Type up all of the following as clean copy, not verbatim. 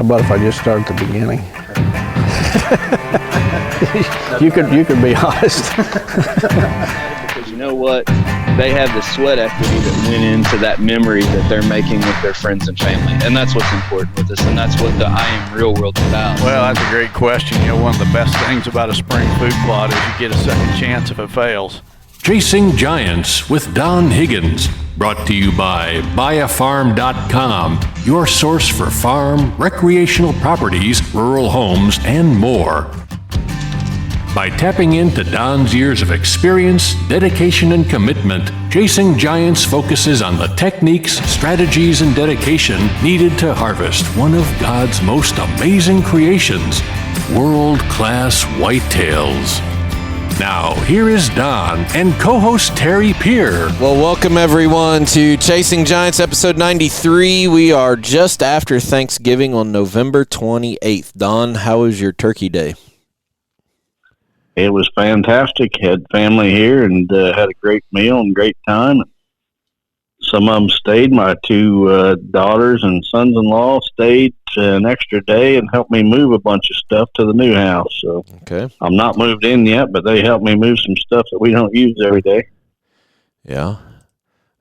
about if I just start at the beginning? you could be honest. Because you know what? They have the sweat equity that went into that memory that they're making with their friends and family. And that's what's important with us. And that's what the I Am Real world's about. Well, that's a great question. You know, one of the best things about a spring food plot is you get a second chance if it fails. Chasing Giants with Don Higgins. Brought to you by buyafarm.com, your source for farm, recreational properties, rural homes, and more. By tapping into Don's years of experience, dedication, and commitment, Chasing Giants focuses on the techniques, strategies, and dedication needed to harvest one of God's most amazing creations, world-class whitetails. Now, here is Don and co-host Terry Peer. Well, welcome everyone to Chasing Giants, episode 93. We are just after Thanksgiving on November 28th. Don, how was your turkey day? It was fantastic. Had family here and had a great meal and great time. Some of them stayed. My two daughters and sons-in-law stayed an extra day and helped me move a bunch of stuff to the new house. So okay. I'm not moved in yet, but they helped me move some stuff that we don't use every day. Yeah.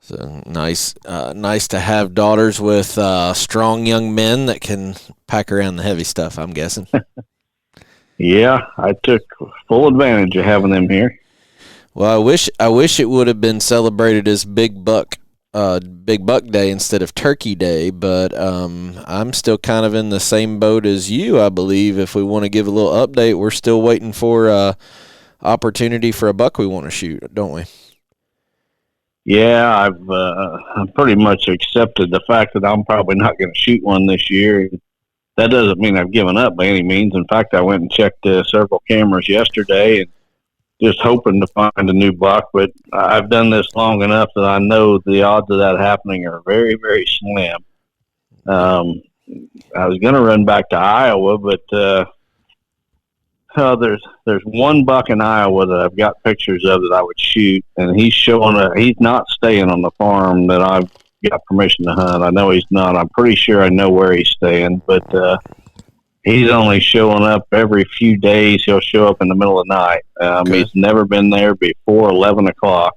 So nice to have daughters with strong young men that can pack around the heavy stuff, I'm guessing. Yeah, I took full advantage of having them here. Well, I wish it would have been celebrated as Big Buck Day instead of Turkey Day, but I'm still kind of in the same boat as you, I believe. If we want to give a little update, we're still waiting for opportunity for a buck we want to shoot, don't we? Yeah, I've pretty much accepted the fact that I'm probably not going to shoot one this year. That doesn't mean I've given up by any means. In fact, I went and checked several cameras yesterday and just hoping to find a new buck. But I've done this long enough that I know the odds of that happening are very, very slim. I was going to run back to Iowa, but there's one buck in Iowa that I've got pictures of that I would shoot, and he's not staying on the farm that I've got permission to hunt. I know he's not. I'm pretty sure I know where he's staying, but he's only showing up every few days. He'll show up in the middle of the night. Okay. He's never been there before 11 o'clock.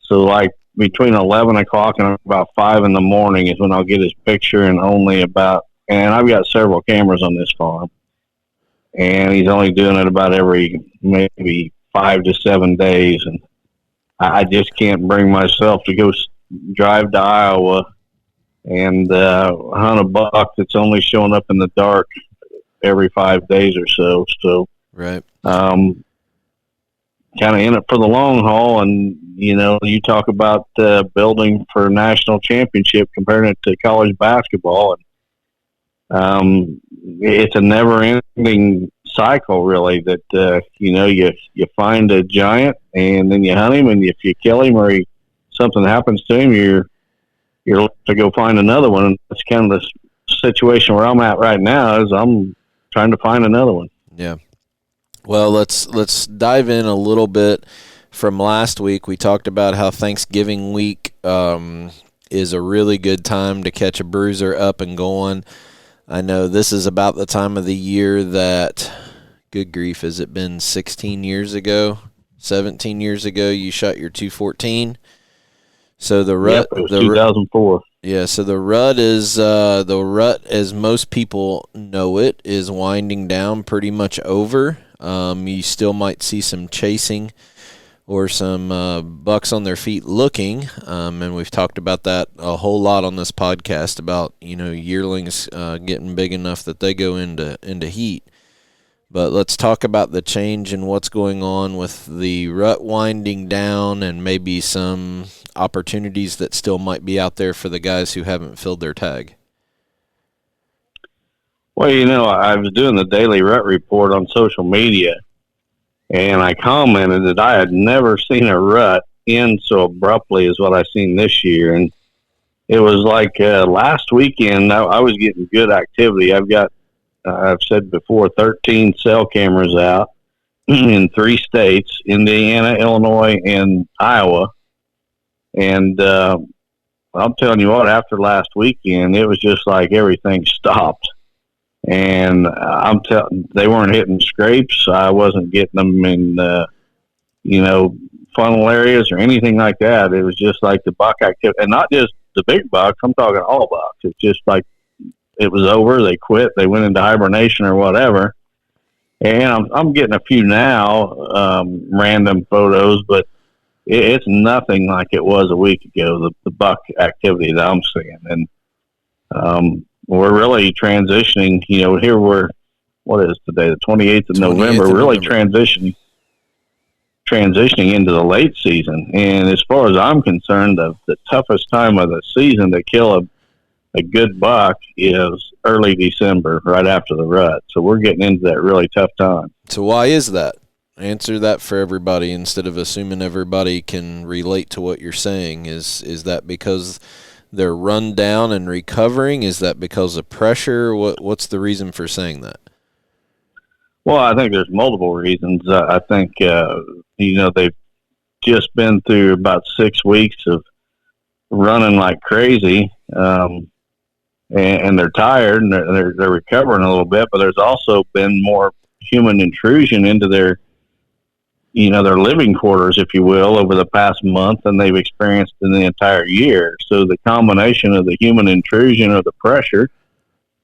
So like between 11 o'clock and about 5 in the morning is when I'll get his picture, and and I've got several cameras on this farm, and he's only doing it about every maybe 5 to 7 days. And I just can't bring myself to go drive to Iowa and hunt a buck that's only showing up in the dark every 5 days or so. So, right. Kind of in it for the long haul. And, you know, you talk about building for a national championship, comparing it to college basketball. And it's a never-ending cycle, really, that, you find a giant and then you hunt him, and if you kill him or something happens to him, you're to go find another one. And that's kind of the situation where I'm at right now, is I'm trying to find another one. Yeah. Well, let's dive in a little bit from last week. We talked about how Thanksgiving week is a really good time to catch a bruiser up and going. I know this is about the time of the year that, good grief, has it been 17 years ago you shot your 214? So the rut, it was 2004. Yeah, so the rut as most people know it, is winding down, pretty much over. You still might see some chasing or some bucks on their feet looking, and we've talked about that a whole lot on this podcast about, yearlings getting big enough that they go into heat. But let's talk about the change and what's going on with the rut winding down, and maybe some opportunities that still might be out there for the guys who haven't filled their tag. Well, I was doing the daily rut report on social media, and I commented that I had never seen a rut end so abruptly as what I seen this year. And it was like last weekend, I was getting good activity. I've said before, 13 cell cameras out in 3 states, Indiana, Illinois, and Iowa. And I'm telling you what, after last weekend, it was just like everything stopped. And they weren't hitting scrapes. I wasn't getting them in, funnel areas or anything like that. It was just like the buck activity, and not just the big bucks. I'm talking all bucks. It's just like it was over. They quit. They went into hibernation or whatever. And I'm getting a few now, random photos, but it's nothing like it was a week ago. The buck activity that I'm seeing, and we're really transitioning. Here what is today? The 28th of November. We're really transitioning into the late season. And as far as I'm concerned, the toughest time of the season to kill a good buck is early December, right after the rut. So we're getting into that really tough time. So why is that? Answer that for everybody instead of assuming everybody can relate to what you're saying. Is that because they're run down and recovering? Is that because of pressure? What's the reason for saying that? Well, I think there's multiple reasons. I think, they've just been through about 6 weeks of running like crazy, and they're tired and they're recovering a little bit, but there's also been more human intrusion into their living quarters, if you will, over the past month than they've experienced in the entire year. So the combination of the human intrusion of the pressure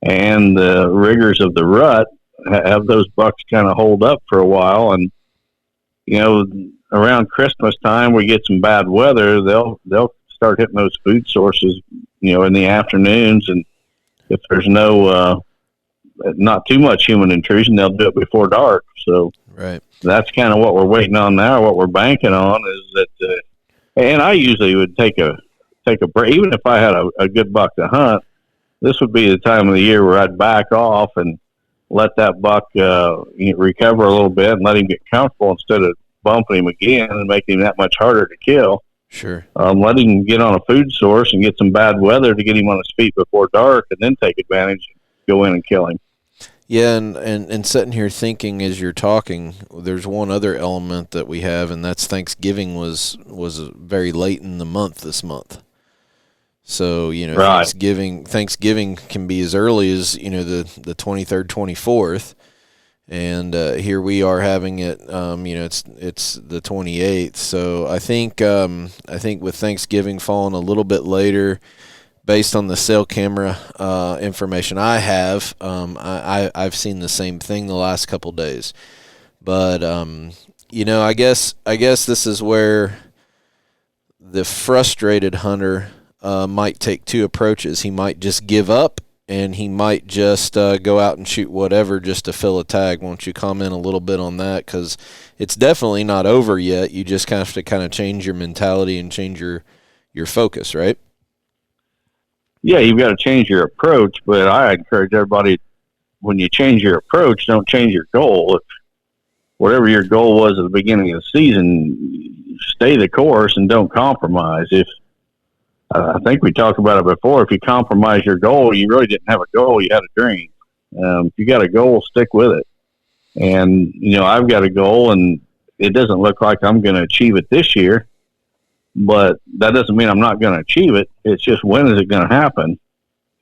and the rigors of the rut have those bucks kind of hold up for a while. And, around Christmas time, we get some bad weather. They'll start hitting those food sources, in the afternoons. And if there's not too much human intrusion, they'll do it before dark. So right. That's kind of what we're waiting on now. What we're banking on is that, and I usually would take a break, even if I had a good buck to hunt. This would be the time of the year where I'd back off and let that buck recover a little bit and let him get comfortable instead of bumping him again and making him that much harder to kill. Sure. Let him get on a food source and get some bad weather to get him on his feet before dark, and then take advantage and go in and kill him. Yeah, and sitting here thinking as you're talking, there's one other element that we have, and that's Thanksgiving was very late in the month this month. So, right. Thanksgiving can be as early as, the 23rd, 24th. And here we are having it, it's the 28th. So I think with Thanksgiving falling a little bit later, based on the cell camera information I have, I've seen the same thing the last couple days. But I guess this is where the frustrated hunter might take two approaches. He might just give up, and he might just go out and shoot whatever just to fill a tag. Won't you comment a little bit on that? Because it's definitely not over yet. You just have to kind of change your mentality and change your focus, right? Yeah, you've got to change your approach, but I encourage everybody, when you change your approach, don't change your goal. If whatever your goal was at the beginning of the season, stay the course and don't compromise. If I think we talked about it before, if you compromise your goal, you really didn't have a goal, you had a dream. If you got a goal, stick with it. And, I've got a goal, and it doesn't look like I'm going to achieve it this year, but that doesn't mean I'm not going to achieve it. It's just, when is it going to happen?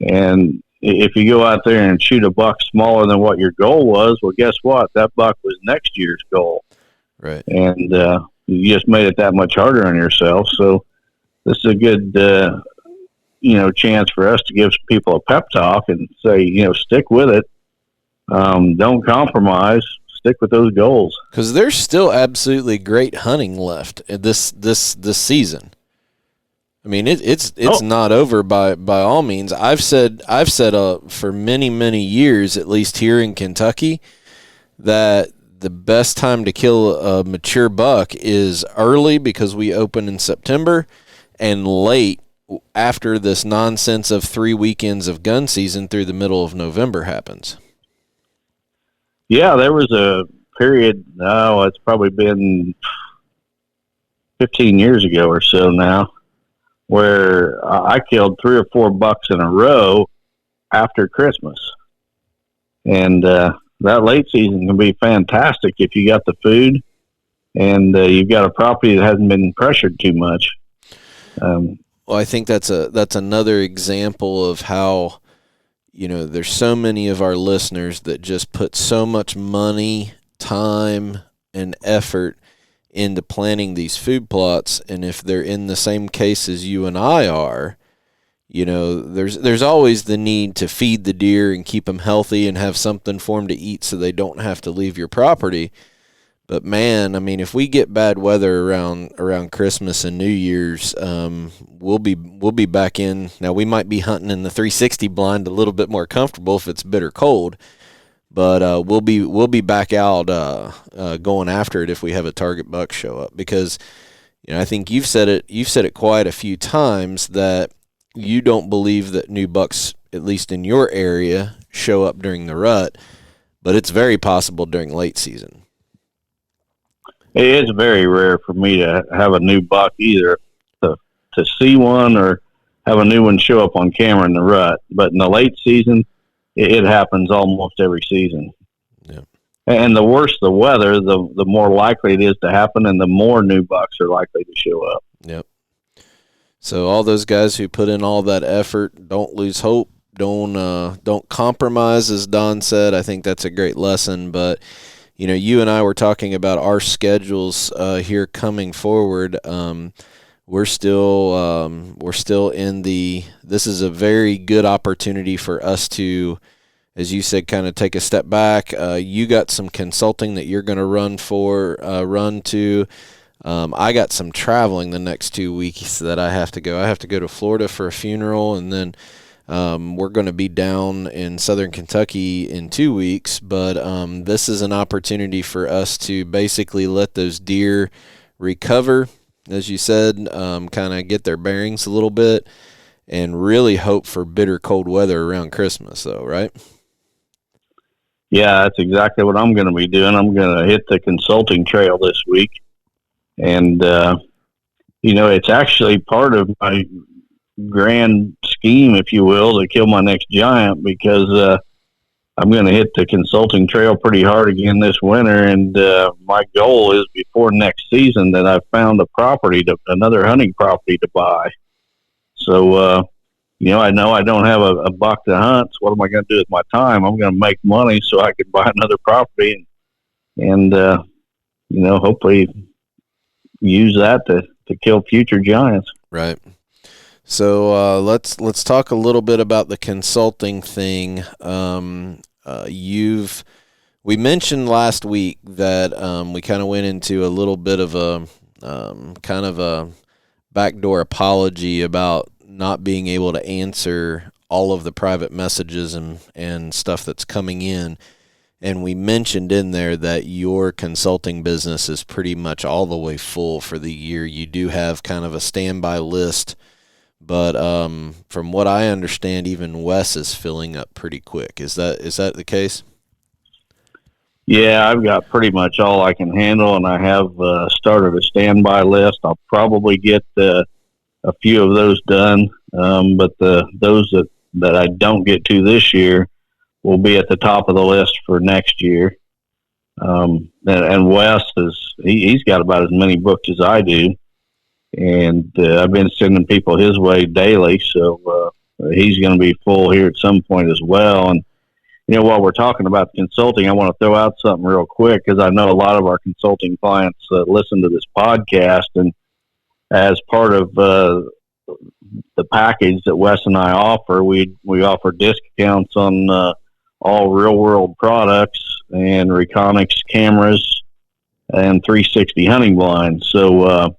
And if you go out there and shoot a buck smaller than what your goal was, well, guess what? That buck was next year's goal. Right. And you just made it that much harder on yourself. So this is a good, chance for us to give people a pep talk and say, stick with it. Don't compromise. Stick with those goals. Because there's still absolutely great hunting left this season. I mean, it's not over by all means. I've said for many years, at least here in Kentucky, that the best time to kill a mature buck is early, because we open in September, and late after this nonsense of 3 weekends of gun season through the middle of November happens. Yeah, there was a period, it's probably been 15 years ago or so now, where I killed 3 or 4 bucks in a row after Christmas. And that late season can be fantastic if you got the food and you've got a property that hasn't been pressured too much. Well, I think that's another example of how, there's so many of our listeners that just put so much money, time, and effort into planting these food plots, and if they're in the same case as you and I are, there's always the need to feed the deer and keep them healthy and have something for them to eat so they don't have to leave your property. But man, I mean, if we get bad weather around Christmas and New Year's, we'll be back in. Now we might be hunting in the 360 blind a little bit more comfortable if it's bitter cold, but we'll be back out going after it if we have a target buck show up, because I think you've said it quite a few times that you don't believe that new bucks, at least in your area, show up during the rut, but it's very possible during late season. It is very rare for me to have a new buck either to see one or have a new one show up on camera in the rut. But in the late season, it happens almost every season. Yeah. And the worse the weather, the more likely it is to happen, and the more new bucks are likely to show up. Yep. So all those guys who put in all that effort, don't lose hope. Don't compromise, as Don said. I think that's a great lesson. But you and I were talking about our schedules here coming forward. We're still in this is a very good opportunity for us to, as you said, kind of take a step back. You got some consulting that you're going to run to. I got some traveling the next 2 weeks that I have to go. I have to go to Florida for a funeral, and then we're going to be down in southern Kentucky in 2 weeks. But this is an opportunity for us to basically let those deer recover, as you said, kind of get their bearings a little bit, and really hope for bitter cold weather around Christmas, though, right? Yeah, that's exactly what I'm going to be doing. I'm going to hit the consulting trail this week. And, it's actually part of my grand scheme, if you will, to kill my next giant, because I'm going to hit the consulting trail pretty hard again this winter. And my goal is before next season that I've found another hunting property to buy. So, I know I don't have a buck to hunt. So what am I going to do with my time? I'm going to make money so I can buy another property and hopefully use that to kill future giants. Right. So let's talk a little bit about the consulting thing. We mentioned last week that we kind of went into a little bit of a kind of a backdoor apology about not being able to answer all of the private messages and stuff that's coming in. And we mentioned in there that your consulting business is pretty much all the way full for the year. You do have kind of a standby list, but from what I understand, even Wes is filling up pretty quick. Is that the case? Yeah, I've got pretty much all I can handle, and I have started a standby list. I'll probably get a few of those done, but those that I don't get to this year will be at the top of the list for next year. And Wes he's got about as many booked as I do, and I've been sending people his way daily, so he's going to be full here at some point as well. And while we're talking about the consulting, I want to throw out something real quick, because I know a lot of our consulting clients listen to this podcast, and as part of the package that Wes and I offer, we offer discounts on all real-world products and Reconyx cameras and 360 hunting blinds. So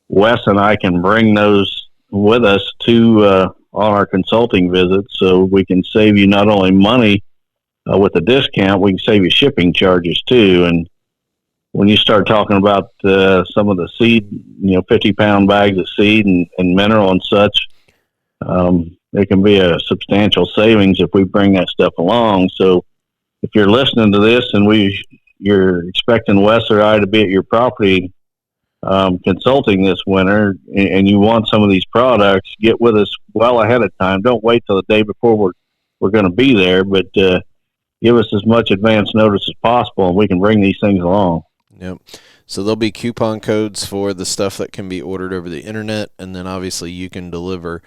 Wes and I can bring those with us to on our consulting visits, so we can save you not only money with the discount, we can save you shipping charges too. And when you start talking about some of the seed, 50-pound bags of seed and mineral and such, it can be a substantial savings if we bring that stuff along. So if you're listening to this and you're expecting Wes or I to be at your property consulting this winter, and you want some of these products, get with us well ahead of time. Don't wait till the day before we're going to be there, but give us as much advance notice as possible, and we can bring these things along. Yep. So there'll be coupon codes for the stuff that can be ordered over the internet, and then obviously you can deliver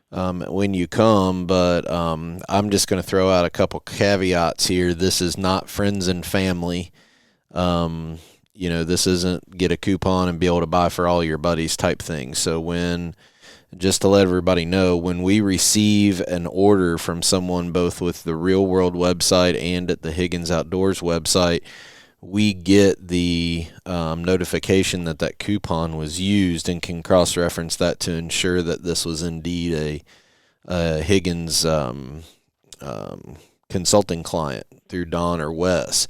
when you come, but I'm just going to throw out a couple caveats here. This is not friends and family. This isn't get a coupon and be able to buy for all your buddies type thing. So just to let everybody know, when we receive an order from someone, both with the Real World website and at the Higgins Outdoors website, we get the notification that coupon was used and can cross-reference that to ensure that this was indeed a Higgins consulting client through Don or Wes.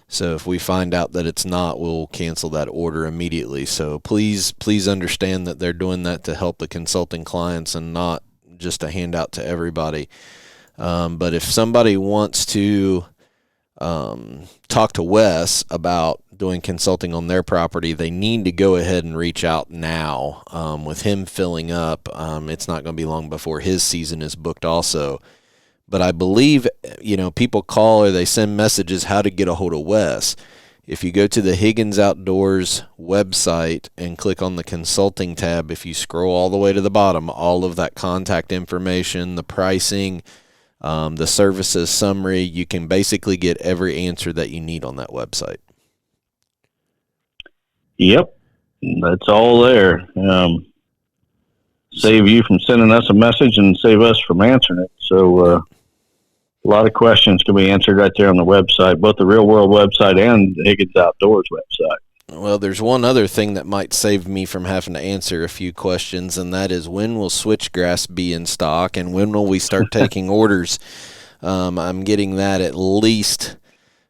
So if we find out that it's not, we'll cancel that order immediately. So please understand that they're doing that to help the consulting clients and not just a handout to everybody. But if somebody wants to talk to Wes about doing consulting on their property, they need to go ahead and reach out now. With him filling up, it's not going to be long before his season is booked also. But I believe, people call or they send messages how to get a hold of Wes. If you go to the Higgins Outdoors website and click on the consulting tab, if you scroll all the way to the bottom, all of that contact information, the pricing, the services summary, you can basically get every answer that you need on that website. Yep, that's all there. Save you from sending us a message and save us from answering it. So a lot of questions can be answered right there on the website, both the Real World website and the Higgins Outdoors website. Well, there's one other thing that might save me from having to answer a few questions, and that is, when will switchgrass be in stock, and when will we start taking orders? I'm getting that at least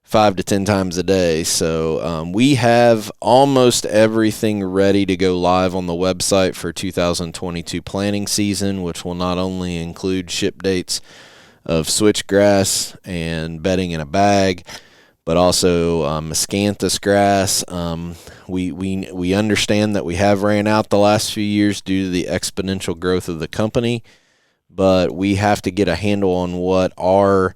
5 to 10 times a day. So we have almost everything ready to go live on the website for 2022 planting season, which will not only include ship dates of switchgrass and bedding in a bag, but also miscanthus grass. We understand that we have ran out the last few years due to the exponential growth of the company, but we have to get a handle on what our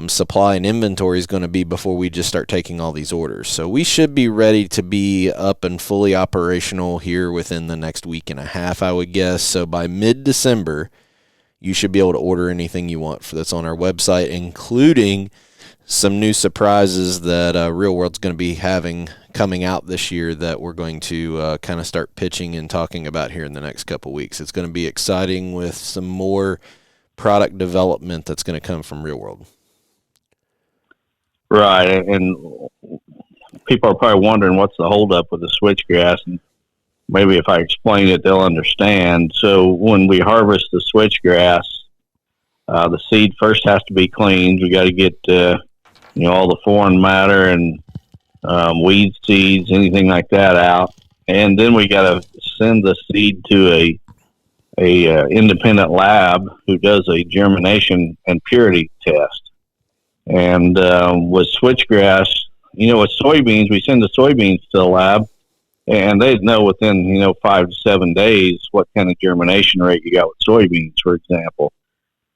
supply and inventory is going to be before we just start taking all these orders. So we should be ready to be up and fully operational here within the next week and a half, I would guess. So by mid-December, you should be able to order anything you want that's on our website, including some new surprises that Real World's going to be having coming out this year that we're going to kind of start pitching and talking about here in the next couple weeks. It's going to be exciting with some more product development that's going to come from Real World. Right, and people are probably wondering what's the holdup with the switchgrass, and maybe if I explain it, they'll understand. So when we harvest the switchgrass, the seed first has to be cleaned. We got to get all the foreign matter and weed seeds, anything like that out, and then we got to send the seed to a independent lab who does a germination and purity test. And with switchgrass, with soybeans, we send the soybeans to the lab, and they'd know within 5 to 7 days what kind of germination rate you got with soybeans, for example.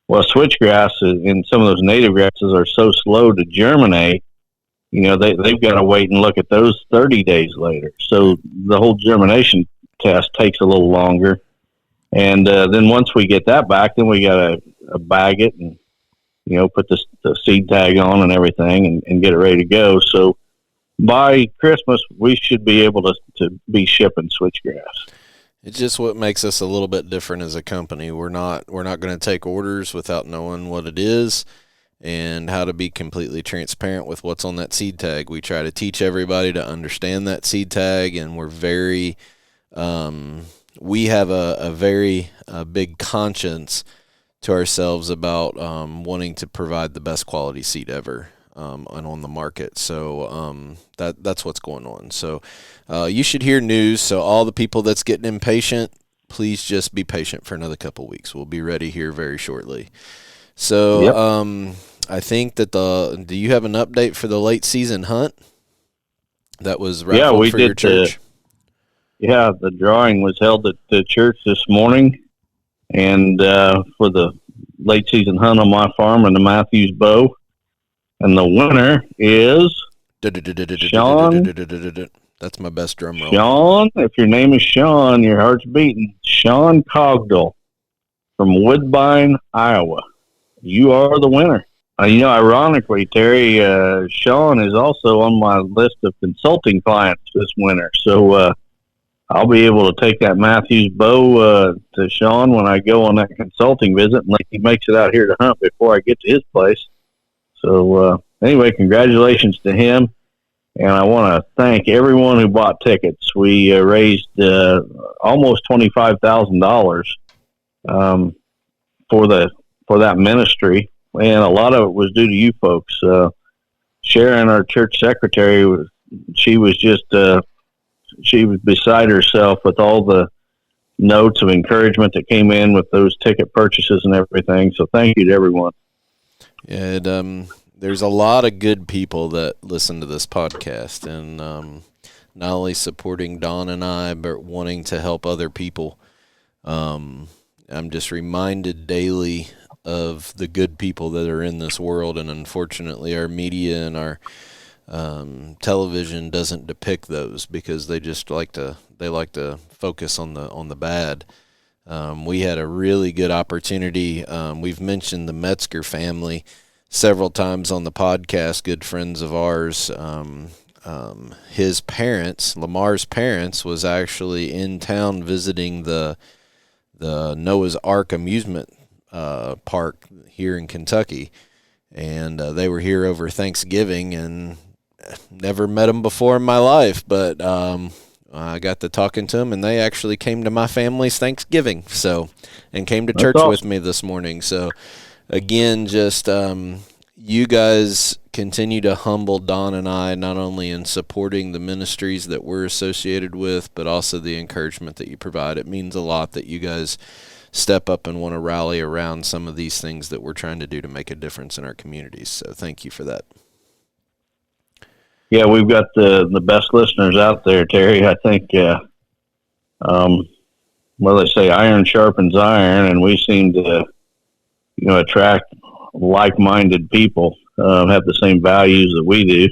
Well, switchgrass and some of those native grasses are so slow to germinate, they've got to wait and look at those 30 days later. So the whole germination test takes a little longer. And then once we get that back, then we got to bag it and, put the seed tag on and everything and get it ready to go. So by Christmas, we should be able to be shipping switchgrass. It's just what makes us a little bit different as a company. We're not going to take orders without knowing what it is and how to be completely transparent with what's on that seed tag. We try to teach everybody to understand that seed tag, and we're very we have a very big conscience to ourselves about wanting to provide the best quality seed ever and on the market. So that's what's going on. So you should hear news. So all the people that's getting impatient, please just be patient for another couple weeks. We'll be ready here very shortly. So yep. I think that do you have an update for the late season hunt that was raffled for your church? The drawing was held at the church this morning, and for the late season hunt on my farm in the Matthews Bow. And the winner is Sean. That's my best drum roll. Sean, if your name is Sean, your heart's beating. Sean Cogdell from Woodbine, Iowa. You are the winner. Ironically, Terry, Sean is also on my list of consulting clients this winter. So I'll be able to take that Matthews bow to Sean when I go on that consulting visit, and he makes it out here to hunt before I get to his place. So anyway, congratulations to him. And I want to thank everyone who bought tickets. We raised almost $25,000 for that ministry, and a lot of it was due to you folks. Sharon, our church secretary, she was beside herself with all the notes of encouragement that came in with those ticket purchases and everything. So thank you to everyone. Yeah, there's a lot of good people that listen to this podcast, and not only supporting Don and I, but wanting to help other people. I'm just reminded daily of the good people that are in this world, and unfortunately our media and our television doesn't depict those, because they just like to focus on the bad. We had a really good opportunity. We've mentioned the Metzger family several times on the podcast, good friends of ours. His parents, Lamar's parents, was actually in town visiting the Noah's Ark amusement park here in Kentucky, and they were here over Thanksgiving, and never met them before in my life, but I got to talking to them, and they actually came to my family's Thanksgiving, and came to church with me this morning. So again, just you guys continue to humble Don and I, not only in supporting the ministries that we're associated with, but also the encouragement that you provide. It means a lot that you guys step up and want to rally around some of these things that we're trying to do to make a difference in our communities. So thank you for that. Yeah, we've got the best listeners out there, Terry. I think, they say iron sharpens iron, and we seem to, attract like-minded people, have the same values that we do,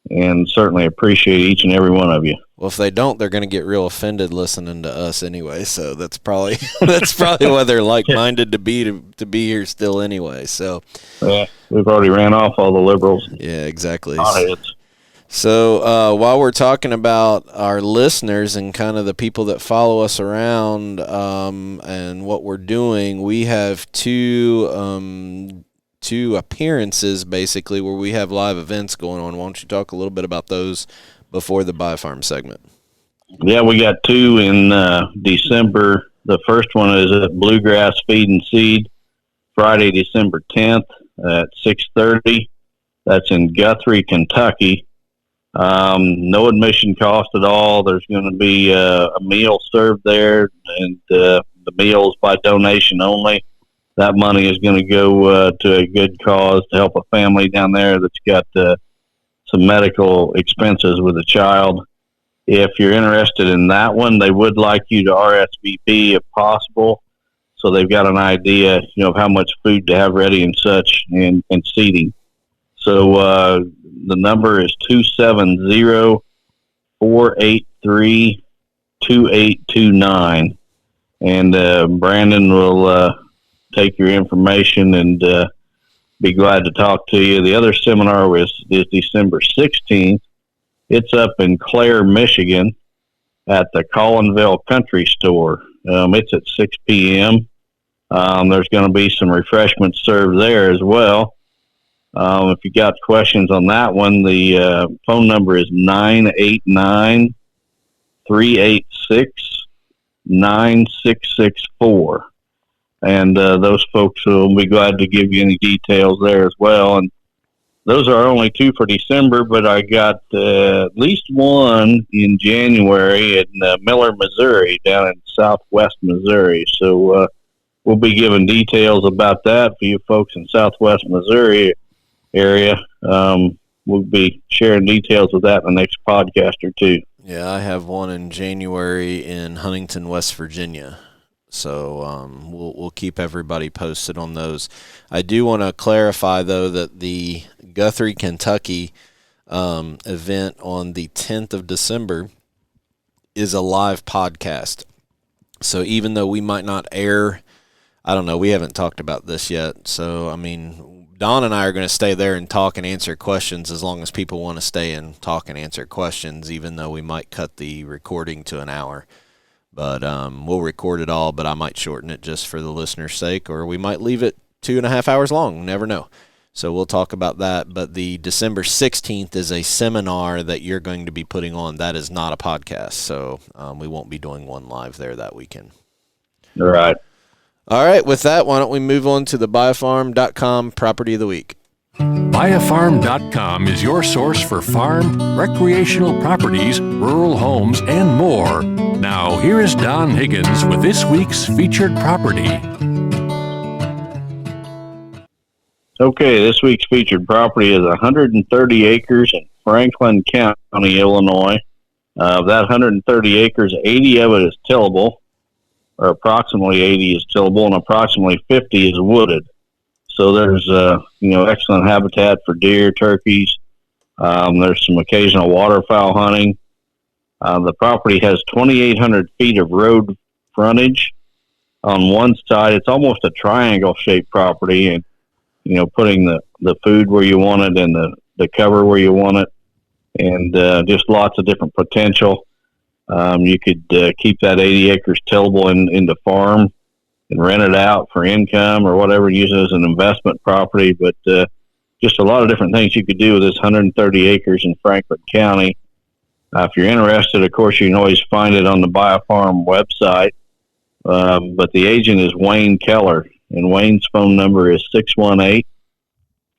and certainly appreciate each and every one of you. Well, if they don't, they're going to get real offended listening to us anyway. So that's probably why they're like-minded to be here still anyway. So yeah, we've already ran off all the liberals. Yeah, exactly. Hotheads. So while we're talking about our listeners and kind of the people that follow us around and what we're doing, we have two appearances basically where we have live events going on. Why don't you talk a little bit about those before the Biofarm segment? Yeah, we got two in December. The first one is at Bluegrass Feed and Seed, Friday, December 10th at 6:30. That's in Guthrie, Kentucky. No admission cost at all. There's going to be a meal served there, and the meal is by donation only. That money is going to go to a good cause to help a family down there that's got some medical expenses with a child. If you're interested in that one, they would like you to RSVP if possible, so they've got an idea, of how much food to have ready and such, and seating. So the number is 270-483-2829, and Brandon will take your information and be glad to talk to you. The other seminar is December 16th. It's up in Clare, Michigan at the Collinville Country Store. It's at 6 p.m. There's going to be some refreshments served there as well. If you got questions on that one, the phone number is 989-386-9664. And those folks will be glad to give you any details there as well. And those are only two for December, but I got at least one in January in Miller, Missouri, down in southwest Missouri. So we'll be giving details about that for you folks in southwest Missouri area. We'll be sharing details of that in the next podcast or two. Yeah, I have one in January in Huntington, West Virginia. So we'll keep everybody posted on those. I do want to clarify, though, that the Guthrie, Kentucky event on the 10th of December is a live podcast. So even though we might not air I don't know. We haven't talked about this yet. So, I mean, Don and I are going to stay there and talk and answer questions as long as people want to stay and talk and answer questions, even though we might cut the recording to an hour. But we'll record it all, but I might shorten it just for the listener's sake, or we might leave it 2.5 hours long. Never know. So we'll talk about that. But the December 16th is a seminar that you're going to be putting on. That is not a podcast, so we won't be doing one live there that weekend. All right. All right, with that, why don't we move on to the buyafarm.com property of the week. Buyafarm.com is your source for farm, recreational properties, rural homes, and more. Now, here is Don Higgins with this week's featured property. Okay, this week's featured property is 130 acres in Franklin County, Illinois. Of that 130 acres, 80 of it is tillable, or approximately 80 is tillable, and approximately 50 is wooded. So there's, excellent habitat for deer, turkeys. There's some occasional waterfowl hunting. The property has 2,800 feet of road frontage. On one side, it's almost a triangle-shaped property, and putting the food where you want it and the cover where you want it, and just lots of different potential. You could keep that 80 acres tillable into farm and rent it out for income or whatever, use it as an investment property. But just a lot of different things you could do with this 130 acres in Franklin County. If you're interested, of course, you can always find it on the Buy a Farm website. But the agent is Wayne Keller, and Wayne's phone number is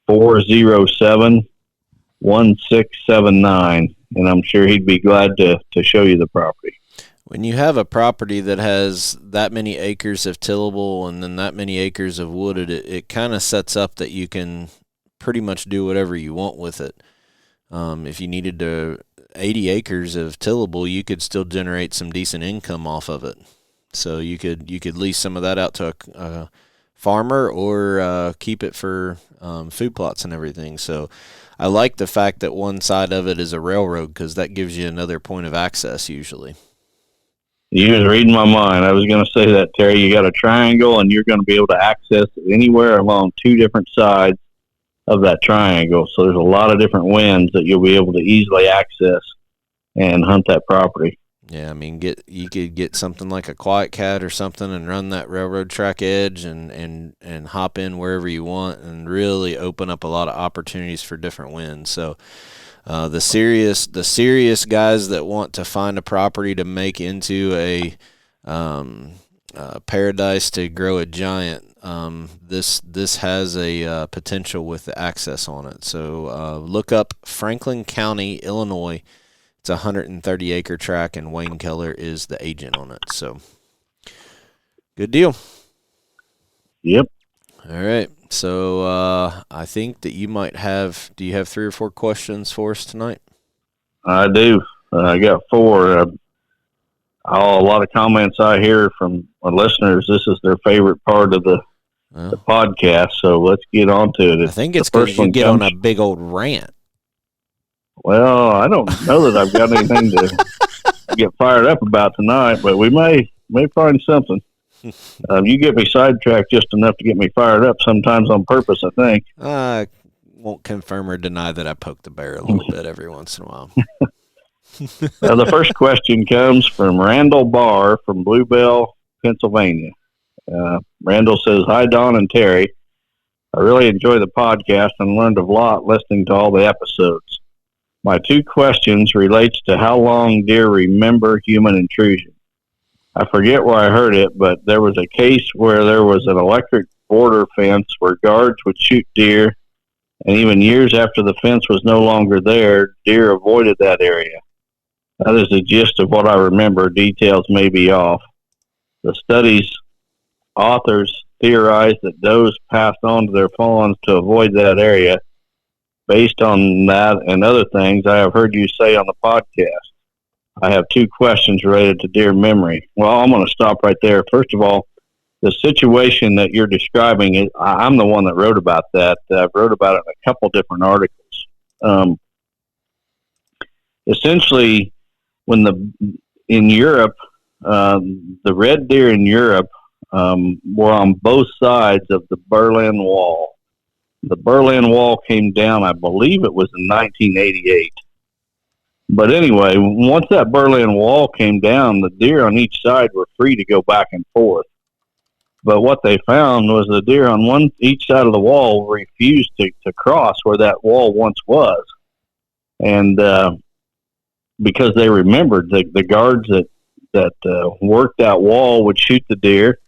618-407-1679. And I'm sure he'd be glad to show you the property. When you have a property that has that many acres of tillable and then that many acres of wooded, it kind of sets up that you can pretty much do whatever you want with it. If you needed 80 acres of tillable, you could still generate some decent income off of it. So you could lease some of that out to a farmer or keep it for food plots and everything. So I like the fact that one side of it is a railroad, because that gives you another point of access usually. You was reading my mind. I was going to say that, Terry. You got a triangle, and you're going to be able to access it anywhere along two different sides of that triangle. So there's a lot of different winds that you'll be able to easily access and hunt that property. Yeah, I mean, you could get something like a Quiet Cat or something and run that railroad track edge and hop in wherever you want and really open up a lot of opportunities for different winds. So the serious guys that want to find a property to make into a paradise to grow a giant, this has a potential with the access on it. So look up Franklin County, Illinois. It's a 130-acre tract, and Wayne Keller is the agent on it. So, good deal. Yep. All right. So, I think that you might have. Do you have 3 or 4 questions for us tonight? I do. I got 4. A lot of comments I hear from our listeners. This is their favorite part of the podcast. So let's get on to it. I think it's because you get on a big old rant. Well, I don't know that I've got anything to get fired up about tonight, but we may find something. You get me sidetracked just enough to get me fired up, sometimes on purpose, I think. I won't confirm or deny that I poke the bear a little bit every once in a while. The first question comes from Randall Barr from Bluebell, Pennsylvania. Randall says, "Hi, Don and Terry. I really enjoy the podcast and learned a lot listening to all the episodes. My 2 questions relates to how long deer remember human intrusion. I forget where I heard it, but there was a case where there was an electric border fence where guards would shoot deer, and even years after the fence was no longer there, deer avoided that area. That is the gist of what I remember. Details may be off. The study's authors theorized that does passed on to their fawns to avoid that area. Based on that and other things I have heard you say on the podcast, I have 2 questions related to deer memory." Well, I'm going to stop right there. First of all, the situation that you're describing, I'm the one that wrote about that. I've wrote about it in a couple different articles. Essentially, in Europe, the red deer in Europe were on both sides of the Berlin Wall. The Berlin Wall came down, I believe it was in 1988. But anyway, once that Berlin Wall came down, the deer on each side were free to go back and forth. But what they found was the deer on each side of the wall refused to cross where that wall once was. And because they remembered the guards that worked that wall would shoot the deer.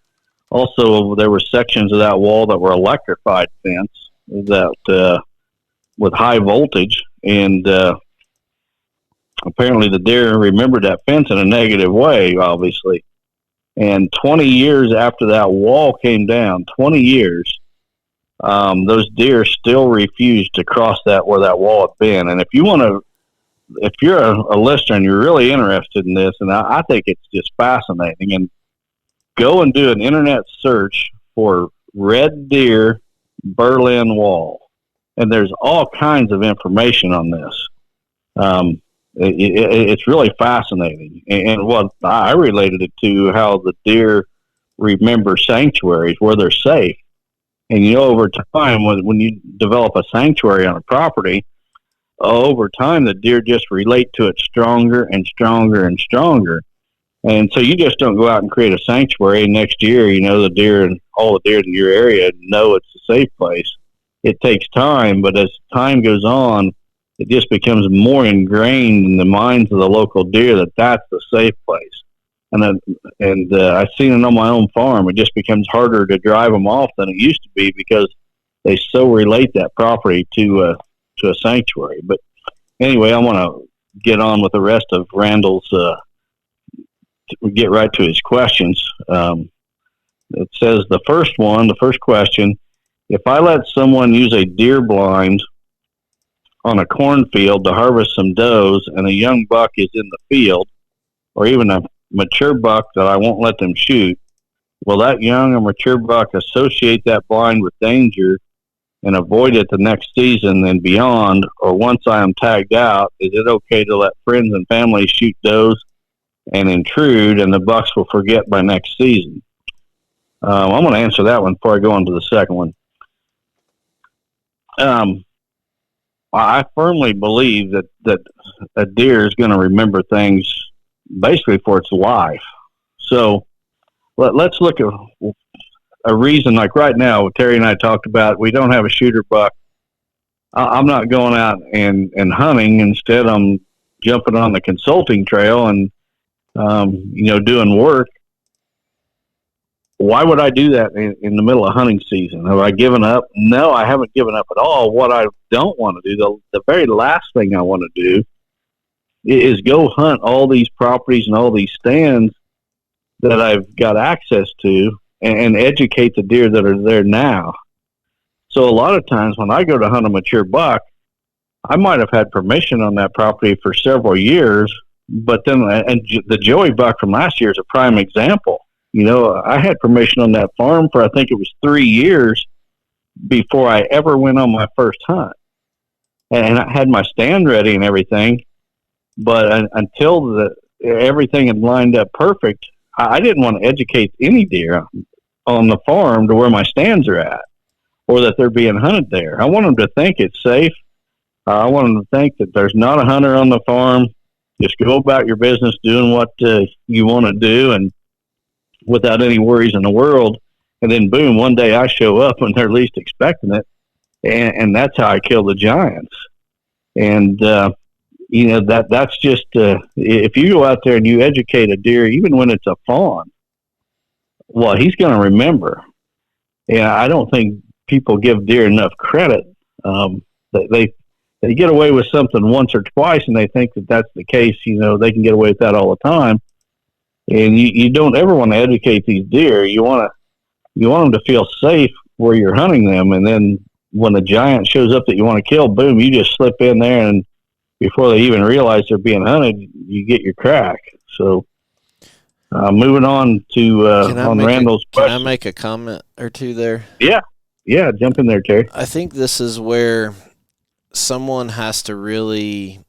Also, there were sections of that wall that were electrified fence that with high voltage, and apparently the deer remembered that fence in a negative way, obviously. And 20 years after that wall came down, 20 years, those deer still refused to cross where that wall had been. And if you're a listener and you're really interested in this, and I think it's just fascinating, and go and do an internet search for red deer Berlin Wall, and there's all kinds of information on this. It's really fascinating, and what I related it to how the deer remember sanctuaries where they're safe. And over time, when you develop a sanctuary on a property, over time the deer just relate to it stronger and stronger and stronger. And so you just don't go out and create a sanctuary. Next year, the deer and all the deer in your area know it's a safe place. It takes time, but as time goes on, it just becomes more ingrained in the minds of the local deer that that's the safe place. And I've seen it on my own farm. It just becomes harder to drive them off than it used to be because they so relate that property to a sanctuary. But anyway, I want to get on with the rest of Randall's. Get right to his questions. It says the first question: if I let someone use a deer blind on a cornfield to harvest some does and a young buck is in the field, or even a mature buck that I won't let them shoot, will that young or mature buck associate that blind with danger and avoid it the next season and beyond? Or once I am tagged out, is it okay to let friends and family shoot does and intrude, and the bucks will forget by next season? I'm going to answer that one before I go on to the second one. I firmly believe that a deer is going to remember things basically for its life. So let's look at a reason. Like right now, Terry and I talked about we don't have a shooter buck. I'm not going out and hunting. Instead, I'm jumping on the consulting trail and doing work. Why would I do that in the middle of hunting season? Have I given up? No, I haven't given up at all. What I don't want to do, the very last thing I want to do is go hunt all these properties and all these stands that I've got access to and educate the deer that are there now. So a lot of times when I go to hunt a mature buck, I might have had permission on that property for several years, but then, and the Joey buck from last year is a prime example. I had permission on that farm for, I think it was 3 years before I ever went on my first hunt. And I had my stand ready and everything, but until everything had lined up perfect, I didn't want to educate any deer on the farm to where my stands are at or that they're being hunted there. I want them to think it's safe. I want them to think that there's not a hunter on the farm. Just go about your business doing what you want to do and without any worries in the world. And then boom, one day I show up when they're least expecting it. And that's how I kill the giants. And, that's just, if you go out there and you educate a deer, even when it's a fawn, well, he's going to remember. And I don't think people give deer enough credit. They get away with something once or twice and they think that that's the case. They can get away with that all the time. And you don't ever want to educate these deer. You want them to feel safe where you're hunting them. And then when the giant shows up that you want to kill, boom, you just slip in there, and before they even realize they're being hunted, you get your crack. So moving on to on Randall's question. Can I make a comment or two there? Yeah, jump in there, Terry. I think this is where someone has to really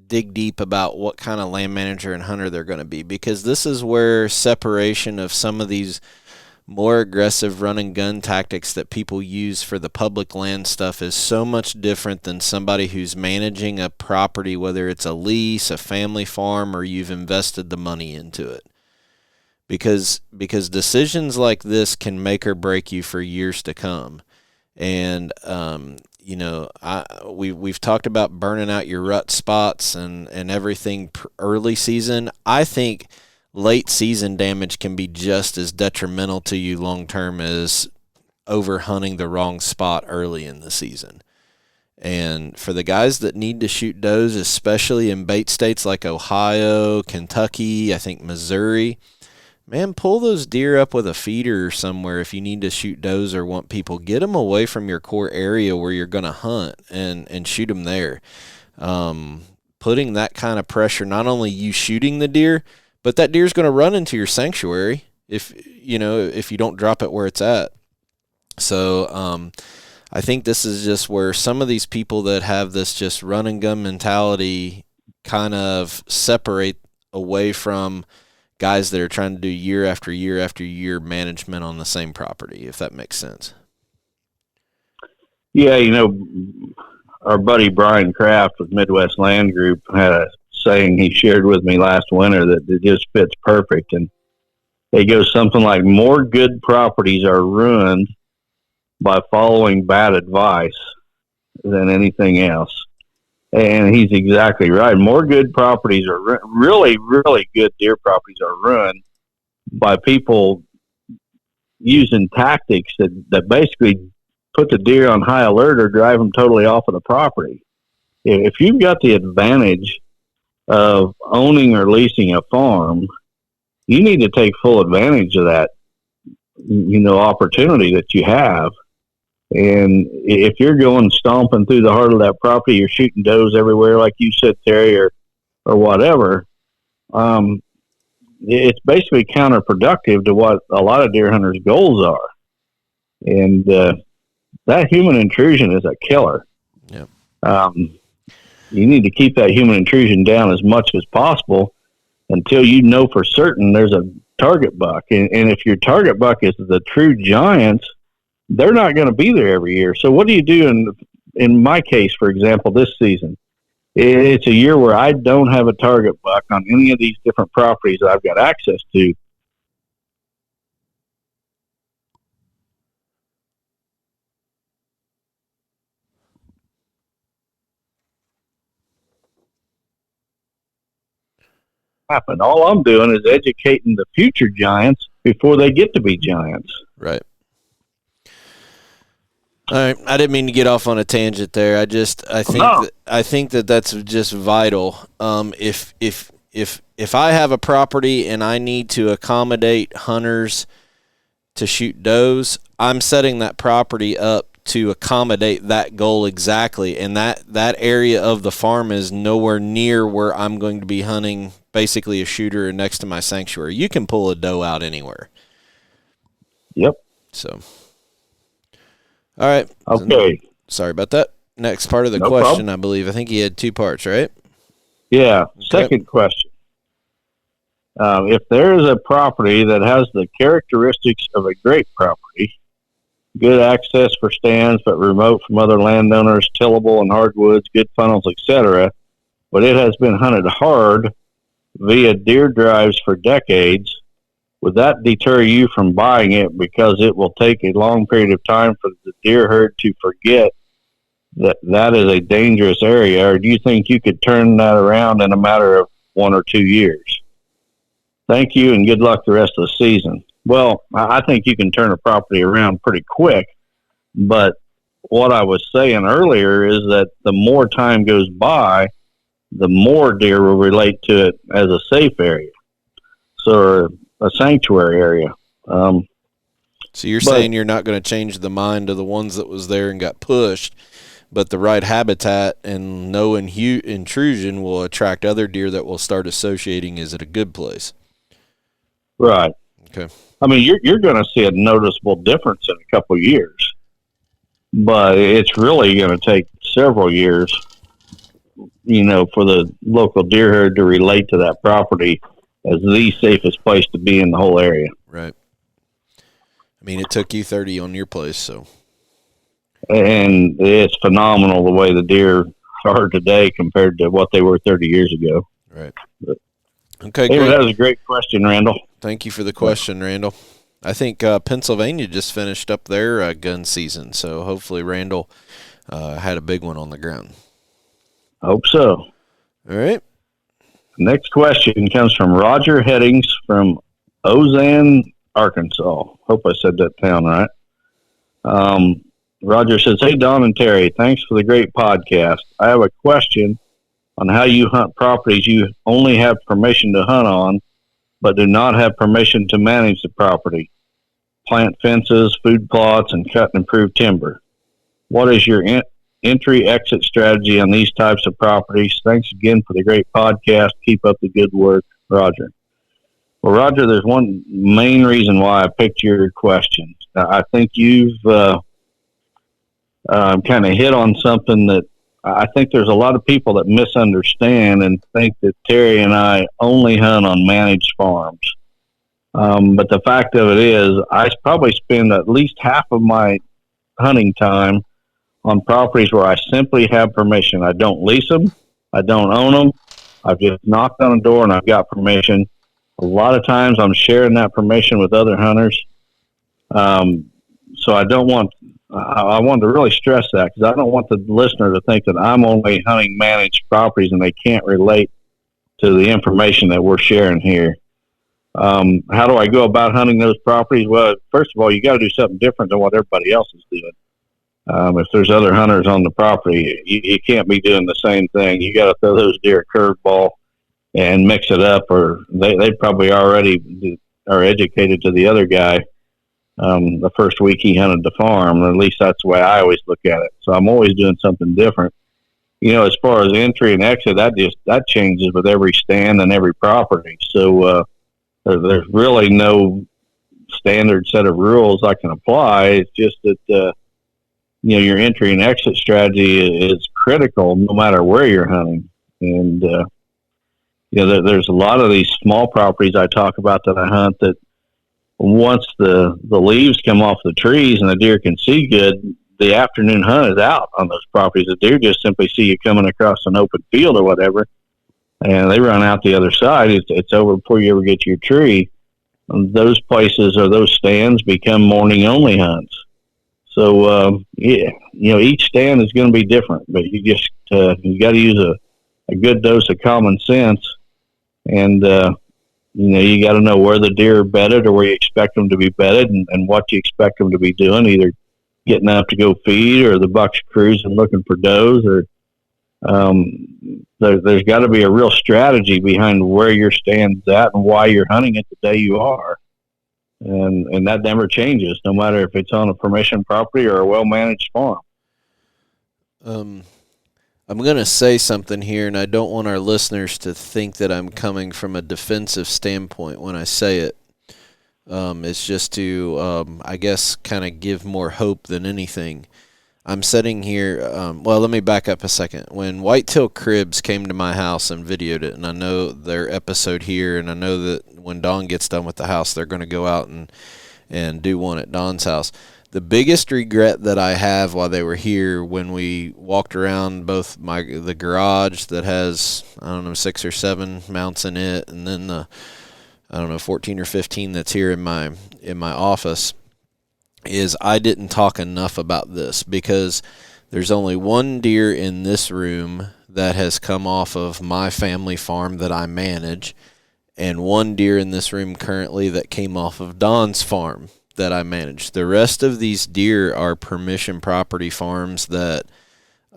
dig deep about what kind of land manager and hunter they're going to be, because this is where separation of some of these more aggressive run and gun tactics that people use for the public land stuff is so much different than somebody who's managing a property, whether it's a lease, a family farm, or you've invested the money into it. Because decisions like this can make or break you for years to come. And we've talked about burning out your rut spots and everything early season. I think late season damage can be just as detrimental to you long term as over hunting the wrong spot early in the season. And for the guys that need to shoot does, especially in bait states like Ohio, Kentucky, I think Missouri, man, pull those deer up with a feeder somewhere if you need to shoot does or want people. Get them away from your core area where you're going to hunt and shoot them there. Putting that kind of pressure, not only you shooting the deer, but that deer's going to run into your sanctuary if you don't drop it where it's at. So I think this is just where some of these people that have this just run and gun mentality kind of separate away from guys that are trying to do year after year after year management on the same property, if that makes sense. Yeah, our buddy Brian Kraft with Midwest Land Group had a saying he shared with me last winter that it just fits perfect. And it goes something like, more good properties are ruined by following bad advice than anything else. And he's exactly right. More good properties are really, really good deer properties are ruined by people using tactics that basically put the deer on high alert or drive them totally off of the property. If you've got the advantage of owning or leasing a farm, you need to take full advantage of that, opportunity that you have. And if you're going stomping through the heart of that property, you're shooting does everywhere, like you said, Terry, or whatever, it's basically counterproductive to what a lot of deer hunters' goals are. And that human intrusion is a killer. Yep. You need to keep that human intrusion down as much as possible until you know for certain there's a target buck. And if your target buck is the true giants, they're not going to be there every year. So what do you do in my case, for example, this season? It's a year where I don't have a target buck on any of these different properties that I've got access to. Happen. All I'm doing is educating the future giants before they get to be giants. Right. All right, I didn't mean to get off on a tangent there. I think that's just vital. If I have a property and I need to accommodate hunters to shoot does, I'm setting that property up to accommodate that goal exactly, and that area of the farm is nowhere near where I'm going to be hunting basically a shooter next to my sanctuary. You can pull a doe out anywhere. Yep. So. All right. Okay. Sorry about that. Next part of the question, problem. I believe. I think he had two parts, right? Yeah. Second question. If there is a property that has the characteristics of a great property, good access for stands, but remote from other landowners, tillable and hardwoods, good funnels, etc., but it has been hunted hard via deer drives for decades, would that deter you from buying it because it will take a long period of time for the deer herd to forget that is a dangerous area, or do you think you could turn that around in a matter of 1 or 2 years? Thank you, and good luck the rest of the season. Well, I think you can turn a property around pretty quick, but what I was saying earlier is that the more time goes by, the more deer will relate to it as a safe area. So a sanctuary area. So you're saying you're not going to change the mind of the ones that was there and got pushed, but the right habitat and no intrusion will attract other deer that will start associating is it a good place. Right. Okay. I mean, you're going to see a noticeable difference in a couple of years, but it's really going to take several years, for the local deer herd to relate to that property as the safest place to be in the whole area. Right. I mean, it took you 30 on your place, so. And it's phenomenal the way the deer are today compared to what they were 30 years ago. Right. But Okay, anyway, great. that was a great question, Randall. Thank you for the question, Randall. I think Pennsylvania just finished up their gun season, so hopefully Randall had a big one on the ground. I hope so. All right. Next question comes from Roger Headings from Ozan, Arkansas. Hope I said that town right. Roger says, "Hey, Don and Terry, thanks for the great podcast. I have a question on how you hunt properties you only have permission to hunt on, but do not have permission to manage the property. Plant fences, food plots, and cut and improve timber. What is your entry-exit strategy on these types of properties? Thanks again for the great podcast. Keep up the good work, Roger." Well, Roger, there's one main reason why I picked your question. I think you've kind of hit on something that I think there's a lot of people that misunderstand and think that Terry and I only hunt on managed farms. But the fact of it is, I probably spend at least half of my hunting time on properties where I simply have permission. I don't lease them. I don't own them. I've just knocked on a door and I've got permission. A lot of times I'm sharing that permission with other hunters. So I want to really stress that, because I don't want the listener to think that I'm only hunting managed properties and they can't relate to the information that we're sharing here. How do I go about hunting those properties? Well, first of all, you got to do something different than what everybody else is doing. If there's other hunters on the property, you can't be doing the same thing. You got to throw those deer a curveball and mix it up, or they probably already are educated to the other guy the first week he hunted the farm, or at least that's the way I always look at it. So I'm always doing something different. As far as entry and exit, that changes with every stand and every property. So there's really no standard set of rules I can apply. It's just that your entry and exit strategy is critical no matter where you're hunting. And there's a lot of these small properties I talk about that I hunt that once the leaves come off the trees and the deer can see good, the afternoon hunt is out on those properties. The deer just simply see you coming across an open field or whatever, and they run out the other side. It's over before you ever get to your tree. Those places or those stands become morning only hunts. So each stand is going to be different, but you just you got to use a good dose of common sense, and you got to know where the deer are bedded or where you expect them to be bedded, and what you expect them to be doing, either getting up to go feed or the buck's cruising looking for does, or there's got to be a real strategy behind where your stand's at and why you're hunting it the day you are. And that never changes, no matter if it's on a permission property or a well-managed farm. I'm going to say something here, and I don't want our listeners to think that I'm coming from a defensive standpoint when I say it. It's just to, I guess, kind of give more hope than anything. I'm sitting here, well, let me back up a second. When Whitetail Cribs came to my house and videoed it, and I know their episode here, and I know that when Dawn gets done with the house, they're going to go out and do one at Dawn's house. The biggest regret that I have while they were here, when we walked around both the garage that has, 6 or 7 mounts in it, and then the 14 or 15 that's here in my office, is I didn't talk enough about this, because there's only one deer in this room that has come off of my family farm that I manage, and one deer in this room currently that came off of Don's farm that I manage. The rest of these deer are permission property farms that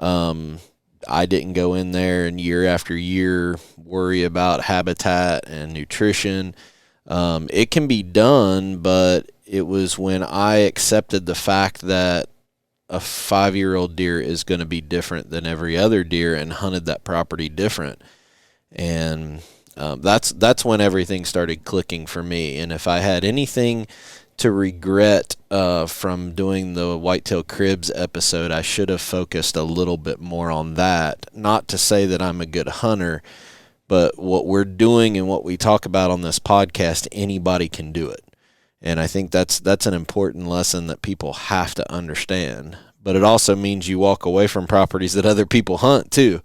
I didn't go in there and year after year worry about habitat and nutrition. It can be done, but it was when I accepted the fact that a 5-year-old deer is going to be different than every other deer, and hunted that property different. And that's when everything started clicking for me. And if I had anything to regret from doing the Whitetail Cribs episode, I should have focused a little bit more on that. Not to say that I'm a good hunter, but what we're doing and what we talk about on this podcast, anybody can do it. And I think that's an important lesson that people have to understand. But it also means you walk away from properties that other people hunt too.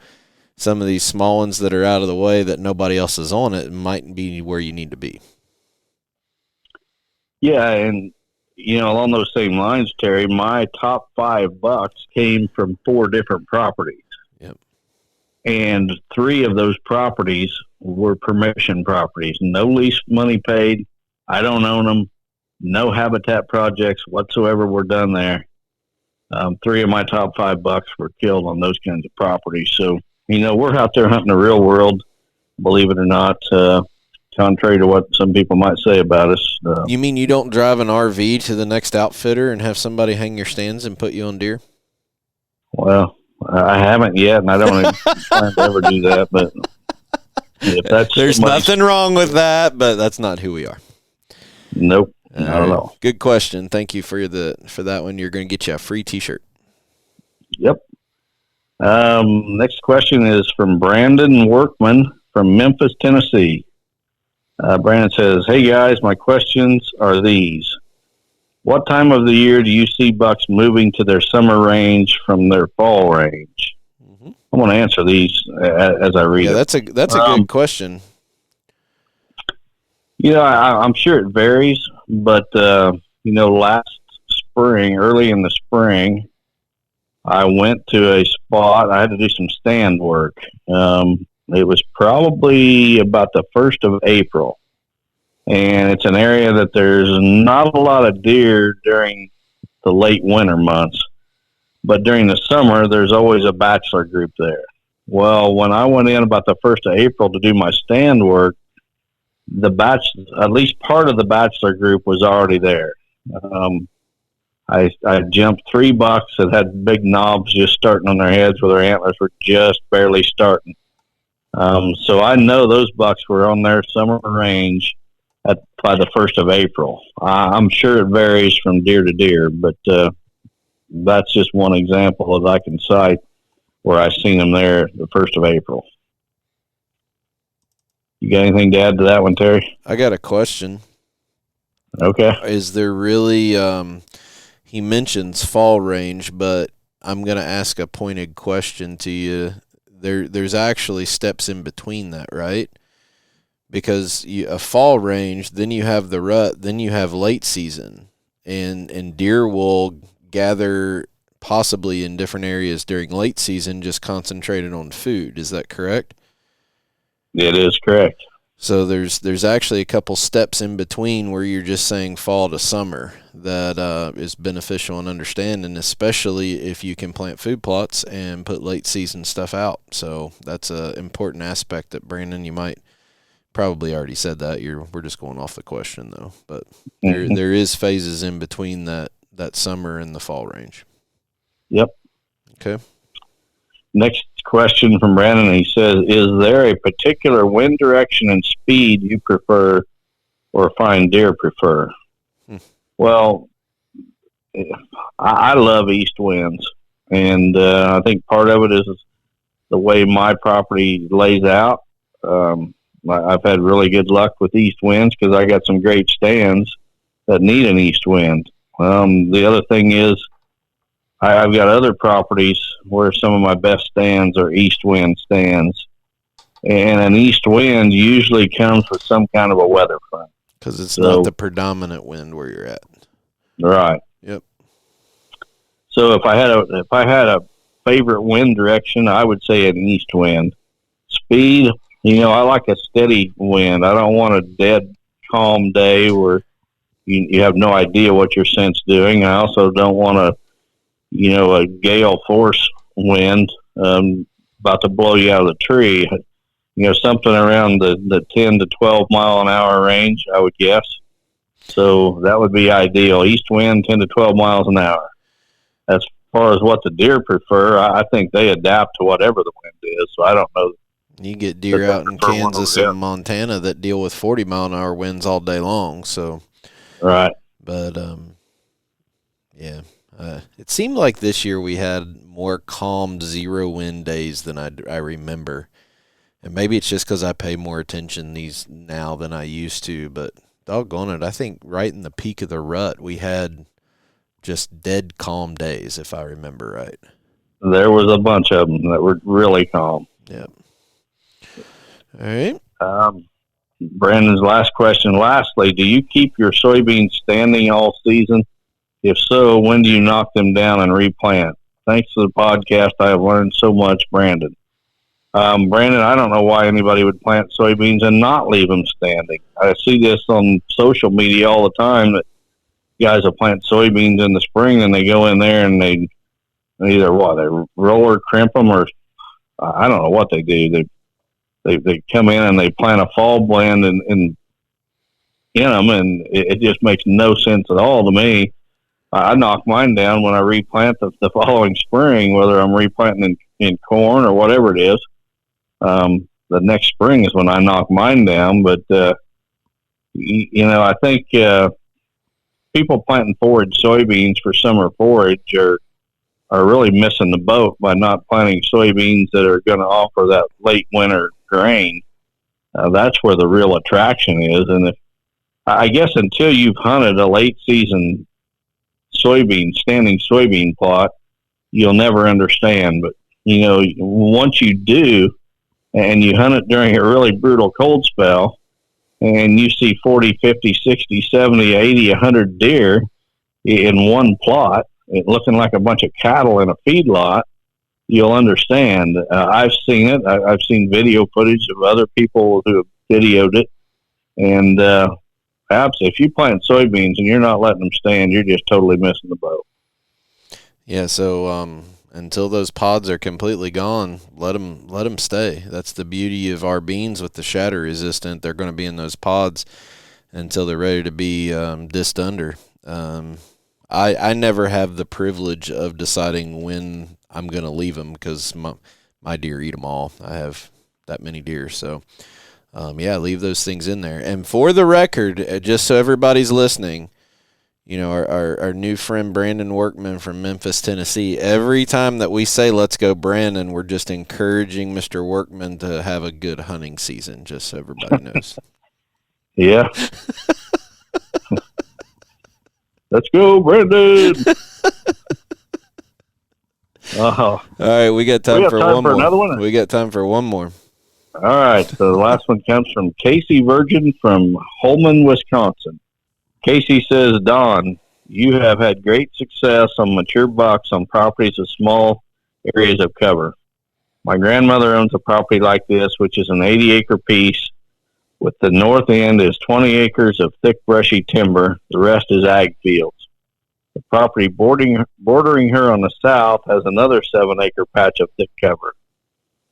Some of these small ones that are out of the way that nobody else is on it might be where you need to be. Yeah, and along those same lines, Terry, my top 5 bucks came from 4 different properties. Yep. And 3 of those properties were permission properties. No lease money paid. I don't own them. No habitat projects whatsoever were done there. 3 of my top 5 bucks were killed on those kinds of properties. So, we're out there hunting the real world, believe it or not, contrary to what some people might say about us. You mean you don't drive an RV to the next outfitter and have somebody hang your stands and put you on deer? Well, I haven't yet, and I don't even plan to ever do that. But if that's there's nothing wrong with that, but that's not who we are. Nope, not at all. Good question. Thank you for that one. You're going to get you a free T-shirt. Yep. Next question is from Brandon Workman from Memphis, Tennessee. Brandon says, "Hey guys, my questions are these. What time of the year do you see bucks moving to their summer range from their fall range?" Mm-hmm. I'm going to answer these as I read. Yeah, that's a good question. I'm sure it varies, but last spring, early in the spring, I went to a spot. I had to do some stand work. It was probably about the 1st of April, and it's an area that there's not a lot of deer during the late winter months, but during the summer, there's always a bachelor group there. Well, when I went in about the 1st of April to do my stand work, at least part of the bachelor group was already there. I jumped 3 bucks that had big knobs just starting on their heads where their antlers were just barely starting. So I know those bucks were on their summer range by the 1st of April. I'm sure it varies from deer to deer, but that's just one example that I can cite where I seen them there the 1st of April. You got anything to add to that one, Terry? I got a question. Okay. Is there really, he mentions fall range, but I'm going to ask a pointed question to you. There's actually steps in between that, right? Because a fall range, then you have the rut, then you have late season, and deer will gather possibly in different areas during late season, just concentrated on food. Is that correct? It is correct. So there's actually a couple steps in between where you're just saying fall to summer that is beneficial in understanding, especially if you can plant food plots and put late season stuff out. So that's an important aspect that, Brandon, you might probably already said that. We're just going off the question though, but there is phases in between that summer and the fall range. Yep. Okay. Next question from Brandon. He says, "Is there a particular wind direction and speed you prefer or find deer prefer?" Well, I love east winds, and I think part of it is the way my property lays out. I've had really good luck with east winds because I got some great stands that need an east wind. The other thing is I've got other properties where some of my best stands are east wind stands, and an east wind usually comes with some kind of a weather front because it's not the predominant wind where you're at. Right. Yep. So if I had a favorite wind direction, I would say an east wind. Speed, I like a steady wind. I don't want a dead calm day where you have no idea what your scent's doing. I also don't want a gale force wind about to blow you out of the tree. Something around the 10 to 12 mile an hour range, I would guess. So that would be ideal. East wind, 10 to 12 miles an hour. As far as what the deer prefer, I think they adapt to whatever the wind is. So I don't know. You get deer out in Kansas and Montana that deal with 40 mile an hour winds all day long. So, right. But, yeah. It seemed like this year we had more calm zero wind days than I remember. And maybe it's just because I pay more attention these now than I used to, but doggone it, I think right in the peak of the rut, we had just dead calm days, if I remember right. There was a bunch of them that were really calm. Yep. All right. Brandon's last question. Lastly, do you keep your soybeans standing all season? If so, when do you knock them down and replant? Thanks to the podcast, I have learned so much, Brandon. Brandon, I don't know why anybody would plant soybeans and not leave them standing. I see this on social media all the time that guys will plant soybeans in the spring and they go in there and they either they roll or crimp them, or I don't know what they do. They come in and they plant a fall blend in them, and it just makes no sense at all to me. I knock mine down when I replant the following spring, whether I'm replanting in corn or whatever it is. The next spring is when I knock mine down. But, I think people planting forage soybeans for summer forage are really missing the boat by not planting soybeans that are going to offer that late winter grain. That's where the real attraction is. And I guess until you've hunted a late season standing soybean plot, you'll never understand. But, once you do, and you hunt it during a really brutal cold spell, and you see 40, 50, 60, 70, 80, 100 deer in one plot, looking like a bunch of cattle in a feedlot, you'll understand. I've seen it. I've seen video footage of other people who have videoed it. And perhaps if you plant soybeans and you're not letting them stand, you're just totally missing the boat. Yeah, so until those pods are completely gone, let them stay. That's the beauty of our beans with the shatter resistant. They're going to be in those pods until they're ready to be dissed under. I never have the privilege of deciding when I'm going to leave them because my deer eat them all. I have that many deer, so leave those things in there. And for the record, just so everybody's listening, our new friend Brandon Workman from Memphis, Tennessee, every time that we say let's go Brandon, we're just encouraging Mr. Workman to have a good hunting season, just so everybody knows. Yeah. Let's go, Brandon. All right, we got time for one more. Another one? We got time for one more. All right, so the last one comes from Casey Virgin from Holman, Wisconsin. Casey says, Don, you have had great success on mature bucks on properties with small areas of cover. My grandmother owns a property like this, which is an 80-acre piece, with the north end is 20 acres of thick, brushy timber. The rest is ag fields. The property bordering her on the south has another 7-acre patch of thick cover.